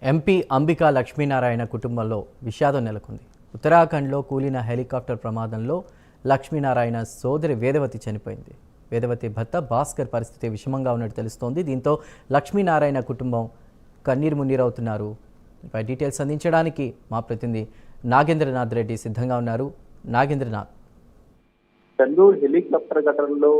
MP Ambika Lakshminarayana కుటుంబంలో విషాదం నెలకొంది. ఉత్తరాఖండ్లో కూలిన హెలికాప్టర్ ప్రమాదంలో లక్ష్మీనారాయణ సోదరి వేదవతి చనిపోయింది. వేదవతి భర్త భాస్కర్ పరిస్థితి విషమంగా ఉన్నట్టు తెలుస్తోంది. దీంతో లక్ష్మీనారాయణ కుటుంబం కన్నీరు మున్నీరవుతున్నారు. పై డీటెయిల్స్ అందించడానికి మా ప్రతినిధి నాగేంద్రనాథ్ రెడ్డి సిద్ధంగా ఉన్నారు. నాగేంద్రనాథ్, చందూర్ హెలికాప్టర్ ఘటనలో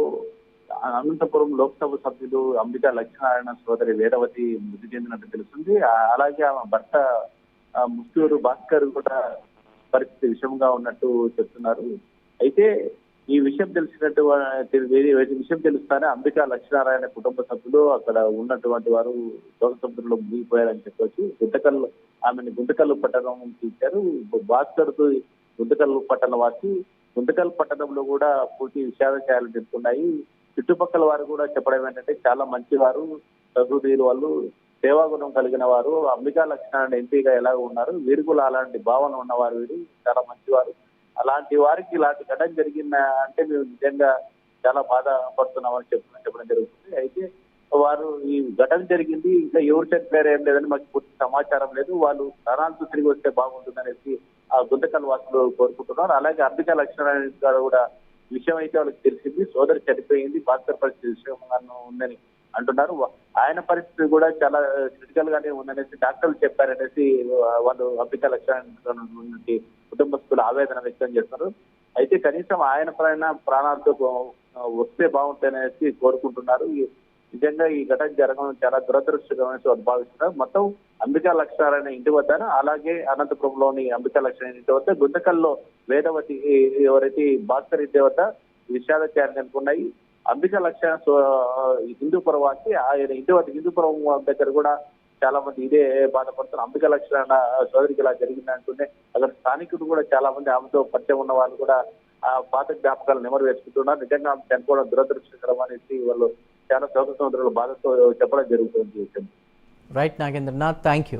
అనంతపురం లోక్సభ సభ్యుడు అంబికా లక్ష్మీనారాయణ సోదరి వేదవతి మృతి చెందినట్టు తెలుస్తుంది. అలాగే ఆమె భర్త ముస్తూరు భాస్కర్ కూడా పరిస్థితి విషమంగా ఉన్నట్టు చెప్తున్నారు. అయితే ఈ విషయం విషయం తెలుస్తానే అంబికా లక్ష్మీనారాయణ కుటుంబ సభ్యులు అక్కడ ఉన్నటువంటి వారు శోక సముద్రంలో మునిగిపోయారని చెప్పొచ్చు. ఆమెను గుంతకల్లు పట్టణం ఇచ్చారు. భాస్కర్ గుంతకల్లు పట్టణ వాసి. గుంతకల్ పట్టణంలో కూడా పూర్తి విషాదాలు జరుగుతున్నాయి. చుట్టుపక్కల వారు కూడా చెప్పడం ఏంటంటే చాలా మంచివారు, సహృదయులు, వాళ్ళు సేవాగుణం కలిగిన వారు. అంబికా లక్ష్మీనారాయణ ఎంపీగా ఎలా ఉన్నారు, వీరు కూడా అలాంటి భావన ఉన్నవారు, వీరు చాలా మంచివారు. అలాంటి వారికి ఇలాంటి ఘటన జరిగిందా అంటే మేము నిజంగా చాలా బాధపడుతున్నామని చెప్పడం జరుగుతుంది. అయితే వారు ఈ ఘటన జరిగింది, ఇంకా ఎవరు చనిపోయారు ఏం లేదని మాకు పూర్తి సమాచారం లేదు. వాళ్ళు ప్రాణాలతో తిరిగి వస్తే బాగుంటుందనేసి ఆ గుంతకల్ వాసులు కోరుకుంటున్నారు. అలాగే అంబికా లక్ష్మీనారాయణ గారు కూడా విషయం అయితే వాళ్ళకి తెలిసింది, సోదరి చనిపోయింది, భాస్కర్ పరిస్థితి విషయంగా ఉందని అంటున్నారు. ఆయన పరిస్థితి కూడా చాలా క్రిటికల్ గానే ఉందనేసి డాక్టర్లు చెప్పారనేసి వాళ్ళు అంబికా లక్ష్మీనారాయణ నుండి కుటుంబస్తులు ఆవేదన వ్యక్తం చేస్తున్నారు. అయితే కనీసం ఆయన ప్రాణాలతో వస్తే బాగుంటాయనేసి కోరుకుంటున్నారు. నిజంగా ఈ ఘటన జరగడం చాలా దురదృష్టకరమైన భావిస్తున్నారు. మొత్తం అంబికా లక్ష్మీనారాయణ ఇంటి వద్ద, అలాగే అనంతపురంలోని అంబికా లక్ష్మీనారాయణ ఇంటి వద్ద, గుంతకల్లో వేదవతి ఎవరైతే భాస్కర్ ఇంటి వద్ద విషాదాలు నెలకొన్నాయి. అంబికా లక్ష్మీనారాయణ హిందూపురం వాసి, ఆయన ఇంటి వద్ద హిందూపురం దగ్గర కూడా చాలా మంది ఇదే బాధపడుతున్నారు. అంబికా లక్ష్మీనారాయణ సోదరికి ఇలా జరిగింది అంటూనే అక్కడ స్థానికులు కూడా చాలా మంది ఆమెతో పరిచయం ఉన్న వాళ్ళు కూడా ఆ పాత జ్ఞాపకాలు నెమరు వేసుకుంటున్నారు. నిజంగా ఆమె చనిపోవడం దురదృష్టకరం అనేసి వాళ్ళు చాలా శోక సముద్రంలో బాధతో చెప్పడం జరుగుతుంది. Right Nagendranath, thank you.